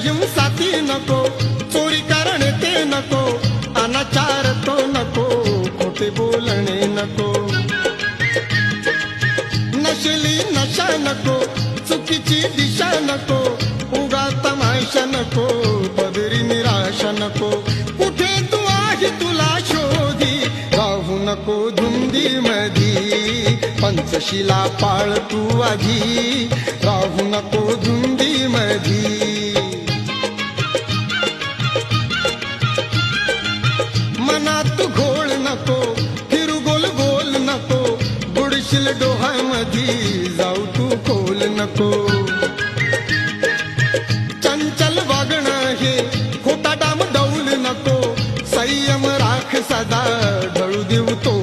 हिंसाती नको, चोरी करणे ते नको, अनाचार तो नको, खोटे बोलणे नको, नशेली नशा नको, चुकीची दिशा नको, उगा तमाशा नको, पदरी निराशा नको, कुठे तू आहे तुला शोधी, राहू नको धुंदी मधी, पंचशिला पाळ तू आधी, राहू नको धुंदी मधी. मनात घोळ नको, फिरू गोल गोल नको, बुडशील डोहामधी, जाऊ तू खोल नको, चंचल वागणं हे खोटा डाम डौल नको, संयम राख सदा, ढळू देऊ तो